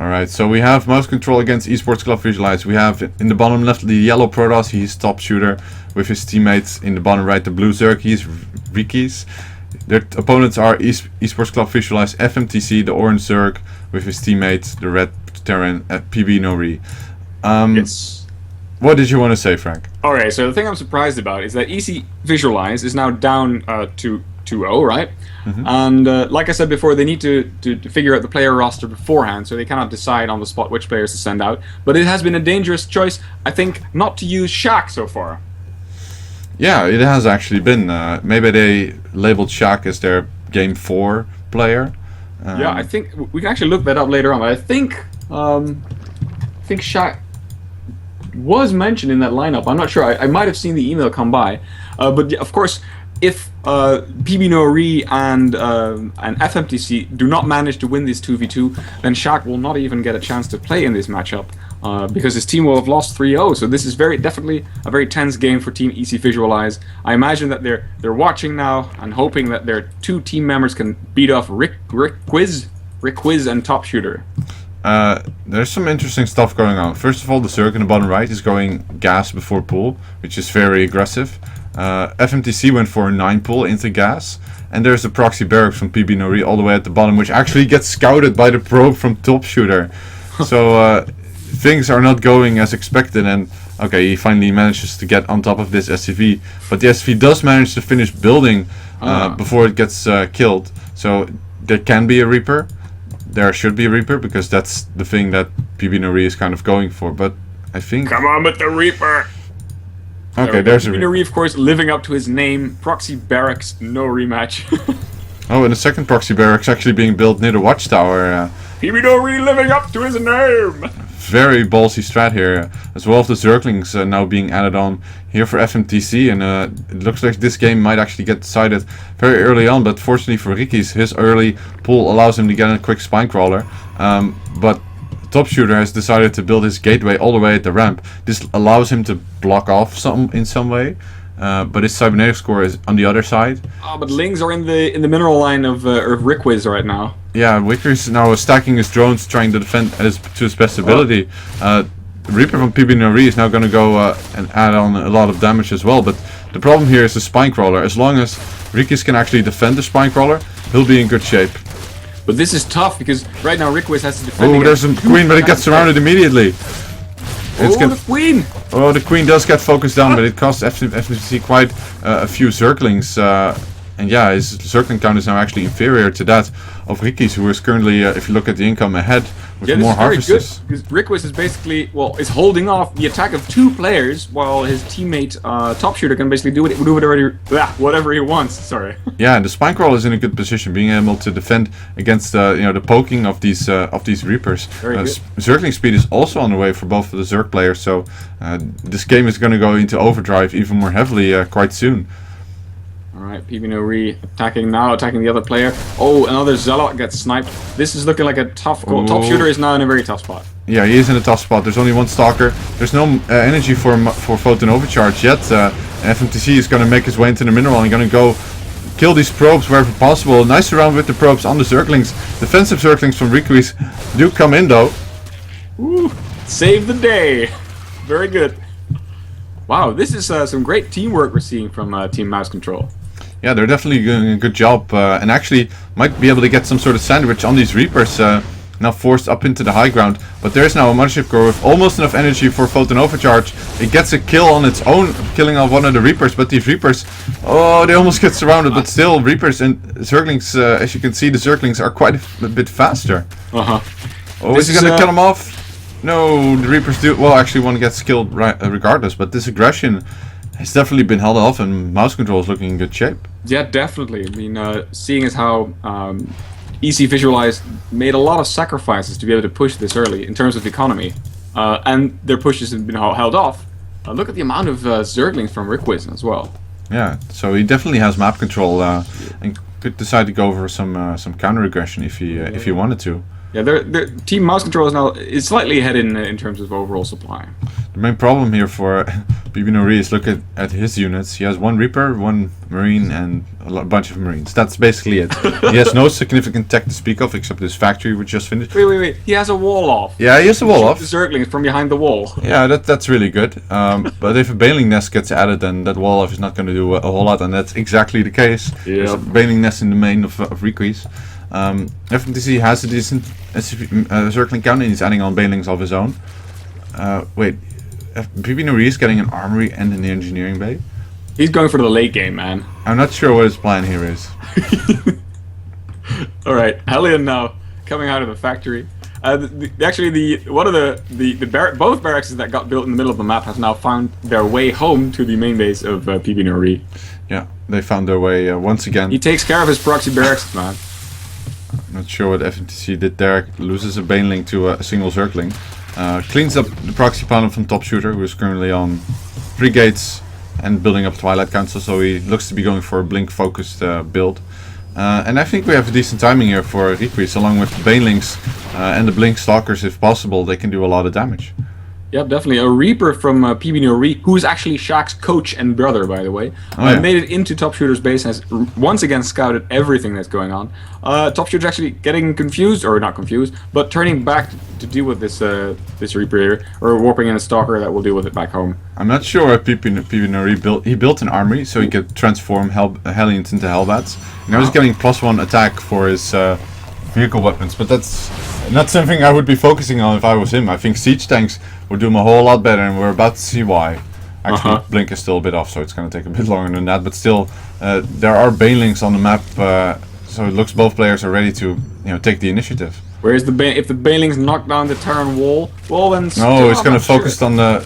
Alright, so we have mouse control against Esports Club Visualize. We have in the bottom left the yellow Protoss, he's top shooter, with his teammates in the bottom right the blue Zerg, he's Rikis. Their opponents are Esports Club Visualize, FMTC, the orange Zerg, with his teammates, the red Terran, PB Nori. Yes. What did you want to say, Frank? Okay, so the thing I'm surprised about is that EC Visualize is now down to 2-0, right? And like I said before, they need to figure out the player roster beforehand, so they cannot decide on the spot which players to send out. But it has been a dangerous choice, I think, not to use Shaq so far. Yeah, it has actually been. Maybe they labeled Shaq as their Game 4 player. Yeah, I think we can actually look that up later on. But I think Shaq was mentioned in that lineup. I'm not sure. I might have seen the email come by. But yeah, of course, if PB Nori and FMTC do not manage to win this 2v2, then Shaq will not even get a chance to play in this matchup because his team will have lost 3-0. So this is definitely a very tense game for Team EC Visualize. I imagine that they're watching now and hoping that their two team members can beat off Rick Quiz and Top Shooter. There's some interesting stuff going on. First of all, the Zerg in the bottom right is going gas before pool, which is very aggressive. FMTC went for a 9 pull into gas, and there's a proxy barracks from PB Nori all the way at the bottom, which actually gets scouted by the probe from Top Shooter. So things are not going as expected, and okay, he finally manages to get on top of this SCV, but the SCV does manage to finish building before it gets killed. So there can be a Reaper. There should be a Reaper, because that's the thing that PB Nori is kind of going for, but I think... Come on with the Reaper! Okay, there's a Nori, of course, living up to his name. Proxy Barracks, no rematch. Oh, and the second proxy barracks actually being built near the watchtower. PB Nori living up to his name! Very ballsy strat here, as well as the Zerglings now being added on here for FMTC, and it looks like this game might actually get decided very early on, but fortunately for Rikis, his early pull allows him to get in a quick spine crawler, but Top Shooter has decided to build his gateway all the way at the ramp. This allows him to block off in some way, but his cybernetic score is on the other side. Oh, but Lings are in the mineral line of Rickwiz right now. Yeah, Wicker is now stacking his drones, trying to defend to his best ability. Reaper from PB Nori is now going to go and add on a lot of damage as well, but the problem here is the spine crawler. As long as Rikis can actually defend the spine crawler, he'll be in good shape. But this is tough because right now Rickwiz has to defend. Oh, there's a queen, but it gets surrounded immediately. The queen! Oh, the queen does get focused down, but it costs FMC quite a few Zerglings. And yeah, his Zergling count is now actually inferior to that of Rikis, who is currently, if you look at the income ahead, with more harvests. Because Rickwiz is basically, is holding off the attack of 2 players, while his teammate Top Shooter can basically do whatever he wants. Sorry. Yeah, and the spine crawler is in a good position, being able to defend against the poking of these Reapers. Zergling speed is also on the way for both of the Zerg players, so this game is going to go into overdrive even more heavily quite soon. Alright, PB Nori attacking the other player. Oh, another Zealot gets sniped. This is looking like a tough call. Top Shooter is now in a very tough spot. Yeah, he is in a tough spot. There's only one Stalker. There's no energy for Photon Overcharge yet. FMTC is going to make his way into the mineral and going to go kill these probes wherever possible. Nice round with the probes on the Zerglings. Defensive Zerglings from Rikis do come in though. Ooh, save the day. Very good. Wow, this is some great teamwork we're seeing from Team Mouse Control. Yeah, they're definitely doing a good job, and actually might be able to get some sort of sandwich on these Reapers, now forced up into the high ground. But there's now a Mothership Core with almost enough energy for Photon Overcharge. It gets a kill on its own, killing off one of the Reapers, but these Reapers, oh, they almost get surrounded, but still, Reapers and Zerglings, as you can see, the Zerglings are quite a bit faster. Oh, is he gonna kill them off? No, the Reapers do, well, actually one gets killed regardless, but this aggression has definitely been held off, and Mouse Control is looking in good shape. Yeah, definitely. I mean, seeing as how EC Visualize made a lot of sacrifices to be able to push this early in terms of economy, and their pushes have been held off. Look at the amount of Zerglings from Rickwiz as well. Yeah, so he definitely has map control and could decide to go for some counter aggression if he wanted to. Yeah, their Team Mouse Control is now slightly ahead in terms of overall supply. The main problem here for PB Nori is look at his units. He has 1 Reaper, 1 Marine, and a bunch of Marines. That's basically it. He has no significant tech to speak of except his factory, which just finished. Wait. He has a wall off. Yeah, he has a wall off. The Zerglings from behind the wall. Yeah, that's really good. But if a Baneling Nest gets added, then that wall off is not going to do a whole lot, and that's exactly the case. There's a Baneling Nest in the main of Requees. FMTC has a decent Zergling count, and he's adding on Banelings of his own. Wait. PB Nori is getting an armory and an engineering bay. He's going for the late game, man. I'm not sure what his plan here is. All right, Hellion now coming out of the factory. Both barracks that got built in the middle of the map have now found their way home to the main base of PB Nori. Yeah, they found their way once again. He takes care of his proxy barracks, man. I'm not sure what FMTC did there. Loses a Baneling to a single Zergling. Cleans up the proxy panel from Top Shooter, who is currently on 3 gates and building up Twilight Council, so he looks to be going for a Blink focused build. And I think we have a decent timing here for Requees, along with the Banelings and the Blink Stalkers. If possible, they can do a lot of damage. Yep, definitely. A Reaper from PB Nori, who is actually Shaq's coach and brother, by the way, made it into Top Shooter's base and has once again scouted everything that's going on. Top Shooter's actually getting confused, or not confused, but turning back to deal with this this Reaper here, or warping in a Stalker that will deal with it back home. I'm not sure what PB Nori built. He built an armory so he could transform Hellions into Hellbats. Now he's getting +1 attack for his vehicle weapons, but that's not something I would be focusing on if I was him. I think siege tanks would do him a whole lot better, and we're about to see why. Actually, Blink is still a bit off, so it's going to take a bit longer than that. But still, there are Banelings on the map, so it looks both players are ready to take the initiative. Whereas if the Banelings knock down the Terran wall, well then. No, it's going to focus on the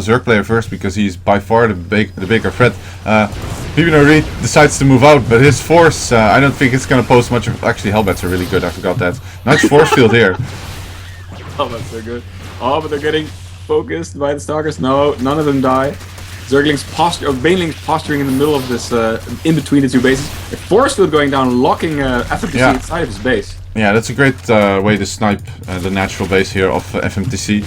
Zerg player first because he's by far the bigger threat. PB Nori decides to move out, but his force, I don't think it's going to pose much. Actually, Hellbats are really good. I forgot that. Nice force field here. Hellbats are good. Oh, but they're getting focused by the Stalkers. No, none of them die. Banelings posturing in the middle of this, in between the 2 bases. A force field going down, locking FMTC inside of his base. Yeah, that's a great way to snipe the natural base here of FMTC.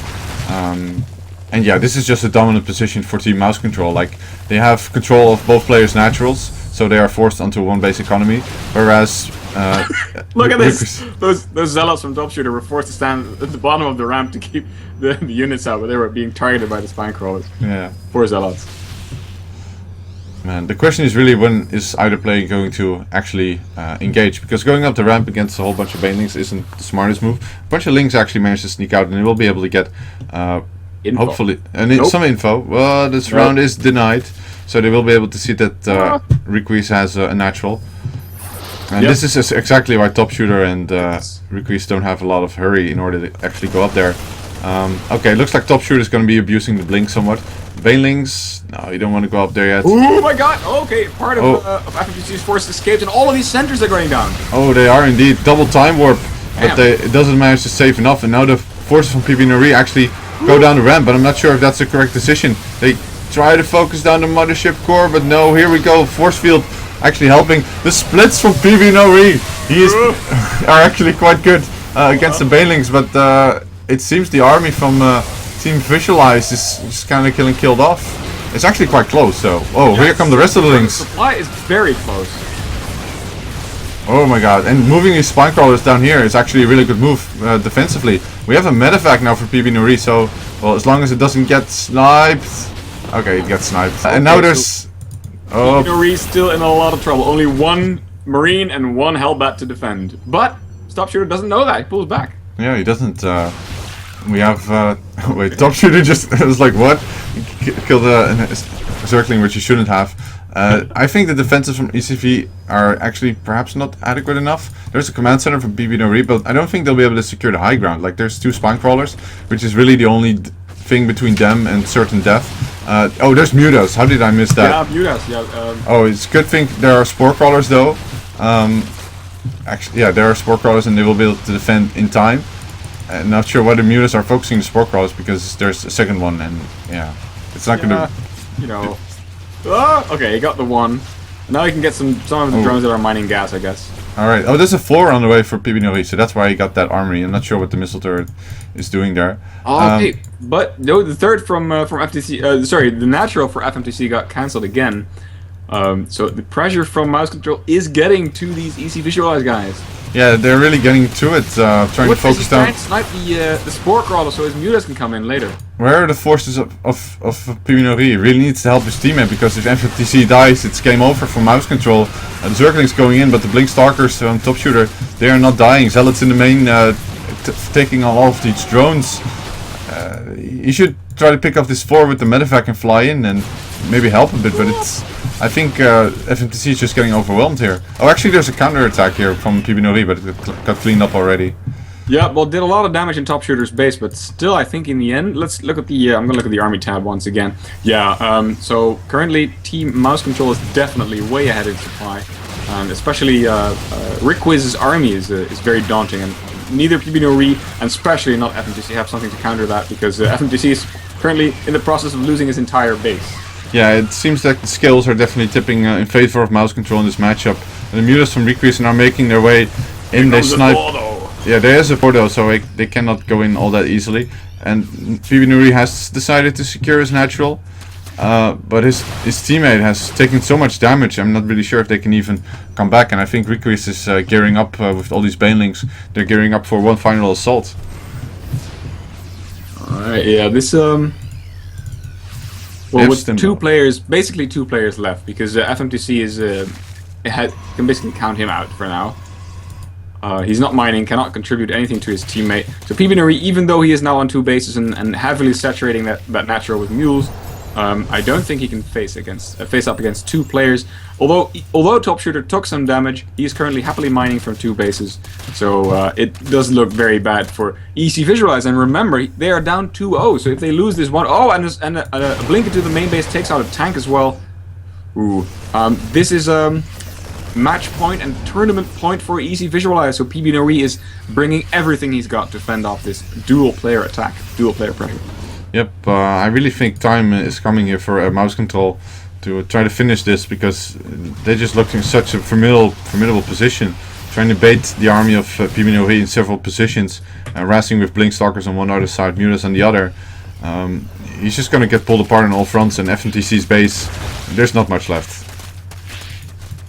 And yeah, this is just a dominant position for Team Mouse Control. Like, they have control of both players' naturals, so they are forced onto 1 base economy. Whereas, look at this! Those zealots from Top Shooter were forced to stand at the bottom of the ramp to keep the units out, but they were being targeted by the spine crawlers. Yeah. Poor zealots. Man, the question is really when is either player going to actually engage, because going up the ramp against a whole bunch of Banelings isn't the smartest move. A bunch of Lings actually managed to sneak out, and they will be able to get info. Hopefully some info. Well, this round is denied, so they will be able to see that Requees has a natural. And this is exactly why Top Shooter and Requees don't have a lot of hurry in order to actually go up there. Okay, looks like Top Shooter is going to be abusing the Blink somewhat. Banelings, no, you don't want to go up there yet. Oh my god! Okay, part of FMTC's force escaped, and all of these centers are going down. Oh, they are indeed. Double time warp, but it doesn't manage to save enough, and now the forces from PB Nori actually go down the ramp, but I'm not sure if that's the correct decision. They try to focus down the mothership core, but no, here we go. Force field actually helping. The splits from PB Nori are actually quite good against the Banelings, but it seems the army from Team Visualize is just kind of killed off. It's actually quite close, so... Oh, here come the rest of the Lings. The supply is very close. Oh my god, and moving these spine crawlers down here is actually a really good move defensively. We have a medevac now for PB Nori, so... Well, as long as it doesn't get sniped... Okay, it gets sniped. And now there's... PB Nori's still in a lot of trouble. Only 1 Marine and 1 Hellbat to defend. But Top Shooter doesn't know that. He pulls back. Yeah, he doesn't... We have... wait, Top Shooter just was like, what? Killed a Zergling, which he shouldn't have. I think the defenses from ECV are actually perhaps not adequate enough. There's a command center from PB Nori, but I don't think they'll be able to secure the high ground. Like, there's 2 spine crawlers, which is really the only thing between them and certain death. Oh, there's Mutas. How did I miss that? Yeah, Mutas. Yeah. Oh, it's a good thing there are spore crawlers though. Actually, yeah, there are spore crawlers, and they will be able to defend in time. Not sure why the Mutas are focusing the spore crawlers, because there's a second one, and yeah, it's not gonna. You know. Okay, he got the 1. Now he can get some of the drones that are mining gas, I guess. Alright, oh, there's a 4 on the way for PB so that's why he got that armory. I'm not sure what the missile turret is doing there. Okay, but no, the third from FMTC, sorry, the natural for FMTC got cancelled again. So the pressure from mouse control is getting to these EC Visualize guys. Yeah, they're really getting to it, trying to focus down. Trying to snipe the Spore Crawler so his Mutas can come in later. Where are the forces of PB He really needs to help his teammate, because if FFTC dies, it's game over for mouse control. The Zergling's going in, but the Blink Stalkers top shooter, they are not dying. Zealot's in the main, taking on all of these drones. He should try to pick up this 4 with the medevac and fly in and maybe help a bit, but it's... I think FMTC is just getting overwhelmed here. Oh, actually there's a counter attack here from PB but it got cleaned up already. Yeah, well, did a lot of damage in top shooter's base, but still, I think in the end, let's look at the. I'm gonna look at the army tab once again. Yeah. So currently, Team Mouse Control is definitely way ahead in supply, and especially Rickwiz's army is very daunting, and neither PB and especially not FMTC have something to counter that, because FMTC is currently in the process of losing his entire base. Yeah, it seems like the skills are definitely tipping in favor of mouse control in this matchup. And the Mutas from Requis are making their way in. They snipe. Yeah, there is a Porto, so they cannot go in all that easily. And PB has decided to secure his natural, but his teammate has taken so much damage. I'm not really sure if they can even come back. And I think Requis is gearing up with all these banelings. They're gearing up for one final assault. Alright, yeah, this well, with two players, basically 2 players left, because FMTC is can basically count him out for now. He's not mining, cannot contribute anything to his teammate. So PB even though he is now on 2 bases and heavily saturating that natural with mules, I don't think he can face up against 2 players. Although top shooter took some damage, he is currently happily mining from 2 bases. So it does look very bad for EC Visualize. And remember, they are down 2-0. So if they lose this one, and a blink into the main base takes out a tank as well. Ooh, this is match point and tournament point for EC Visualize. So PB is bringing everything he's got to fend off this dual player attack, dual player pressure. Yep, I really think time is coming here for mouse control to try to finish this, because they just looked in such a formidable position, trying to bait the army of PB in several positions, racing with Blink Stalkers on one other side, Mutas on the other. He's just going to get pulled apart on all fronts, and FMTC's base, there's not much left.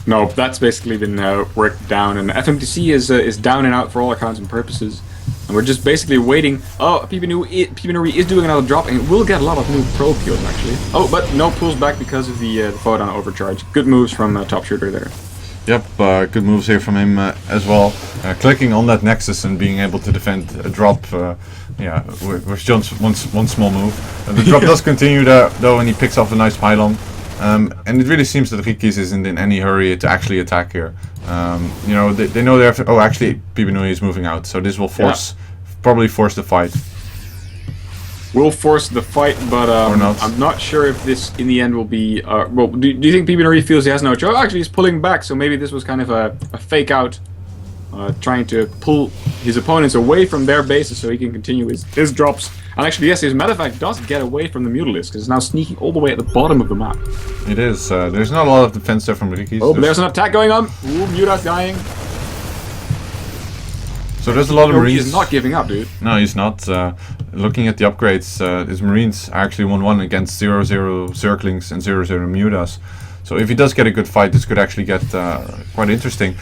No, that's basically been worked down, and FMTC is down and out for all accounts and purposes. And we're just basically waiting. Oh, PB is doing another drop, and we'll get a lot of new pro kills actually. Oh, but no pulls back because of the photon overcharge. Good moves from top shooter there. Yep, good moves here from him as well. Clicking on that Nexus and being able to defend a drop, yeah, was just one small move. The drop does continue though, and he picks off a nice pylon. And it really seems that Rikis isn't in any hurry to actually attack here. You know, they know they have to, oh, actually, PB is moving out, so this will probably force the fight. Will force the fight, but or not. I'm not sure if this in the end will be. Well, do you think PB feels he has no choice? Actually, he's pulling back, so maybe this was kind of a fake out, trying to pull his opponents away from their bases so he can continue his drops. And actually, yes, his medevac does get away from the Mutalisk, because it's now sneaking all the way at the bottom of the map. It is. There's not a lot of defense there from Rikis. Oh, there's an attack going on. Ooh, Muta's dying. So there's a lot of Marines. He's not giving up, dude. No, he's not. Looking at the upgrades, his Marines are actually 1-1 against 0-0 Zerglings and 0-0 Mutas. So if he does get a good fight, this could actually get quite interesting.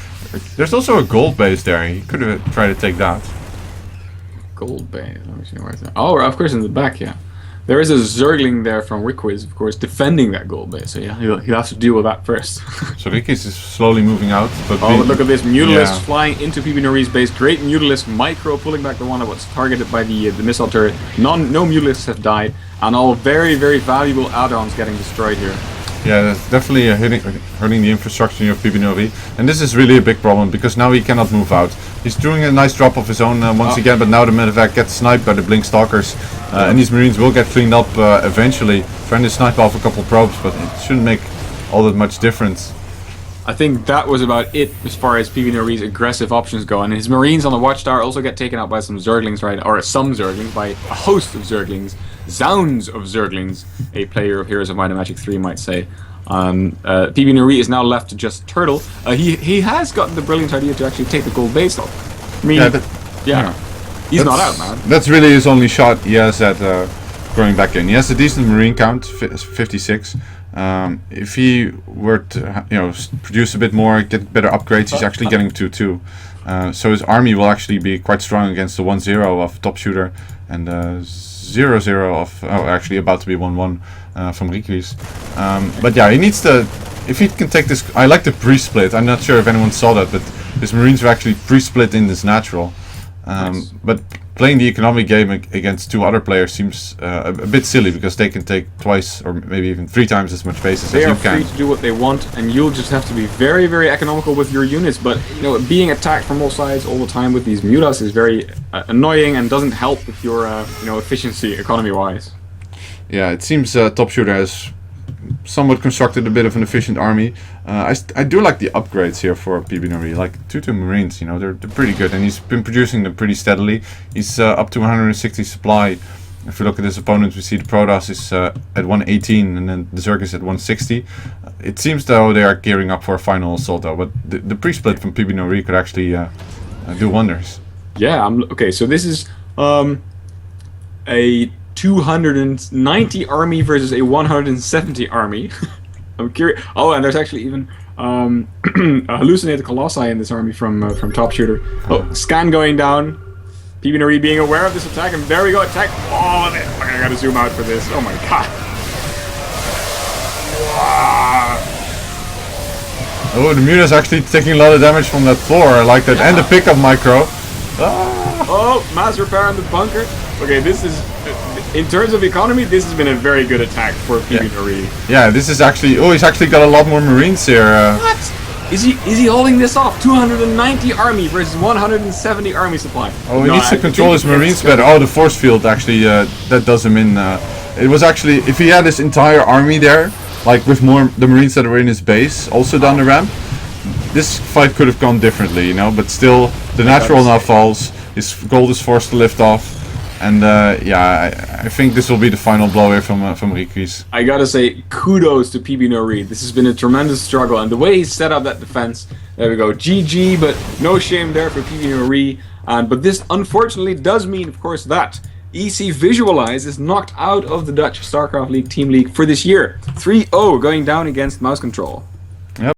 There's also a gold base there. He could have tried to take that. Gold base. Let me see where is that. Oh, of course, in the back, yeah. There is a Zergling there from Rikwiz, of course, defending that gold base. So yeah, he'll have to deal with that first. So Rikis is slowly moving out. But but look at this Mutalisk flying into PB Nori's base. Great Mutalisk micro pulling back the one that was targeted by the missile turret. No Mutalisks have died, and all very, very valuable add-ons getting destroyed here. Yeah, that's definitely hurting the infrastructure of PB and this is really a big problem, because now he cannot move out. He's doing a nice drop of his own once again, but now the medevac gets sniped by the Blink Stalkers, and these Marines will get cleaned up eventually, trying to snipe off a couple probes, but it shouldn't make all that much difference. I think that was about it as far as PB Nori's aggressive options go, and his Marines on the Watchtower also get taken out by some Zerglings, right? Or some Zerglings, by a host of Zerglings. Zounds of Zerglings, a player of Heroes of Might and Magic 3 might say. PB Nuri is now left to just turtle. He has gotten the brilliant idea to actually take the gold base though. I mean, he's not out, man. That's really his only shot he has at going back in. He has a decent marine count, 56. If he were to, produce a bit more, get better upgrades, he's actually getting 2-2. So his army will actually be quite strong against the 1-0 of Top Shooter and 0-0 of, actually about to be 1-1 from Rikwi's. But yeah, he needs to, if he can take this, I like the pre-split. I'm not sure if anyone saw that, but his marines were actually pre-split in this natural. Nice. But playing the economic game against two other players seems a bit silly because they can take twice or maybe even 3 times as much bases as you can. They are free to do what they want, and you'll just have to be very, very economical with your units. But being attacked from all sides all the time with these mutas is very annoying and doesn't help with your efficiency economy-wise. Yeah, it seems Top Shooter has somewhat constructed a bit of an efficient army. I do like the upgrades here for PB Nuri, like 2-2 Marines, they're pretty good, and he's been producing them pretty steadily. He's up to 160 supply. If we look at his opponent, we see the Protoss is at 118 and then the Zerg is at 160. It seems though they are gearing up for a final assault though, but the pre-split from PB Nuri could actually do wonders. Yeah, okay, so this is a 290 army versus a 170 army. I'm curious. Oh, and there's actually even a hallucinated colossi in this army from Top Shooter. Oh, scan going down. PB Nuri being aware of this attack, and there we go, attack. Oh, I gotta zoom out for this. Oh my god. Oh, the Muta's actually taking a lot of damage from that floor. I like that, and the pickup micro. Oh, mass repair on the bunker. Okay, this is, in terms of economy, this has been a very good attack for PB Nuri. Yeah, this is actually, he's actually got a lot more Marines here. What? Is he holding this off? 290 army versus 170 army supply. Oh, he needs to control his Marines better. Oh, the force field actually, that does him in. It was actually, if he had his entire army there, like with the Marines that were in his base, also down the ramp, this fight could have gone differently, but still, the natural now falls, his gold is forced to lift off. And I think this will be the final blow here from Rikwi's. I gotta say, kudos to PB Nuri. This has been a tremendous struggle, and the way he set up that defense, there we go, GG, but no shame there for PB Nuri. But this unfortunately does mean, of course, that EC Visualize is knocked out of the Dutch StarCraft League Team League for this year. 3-0 going down against Mouse Control.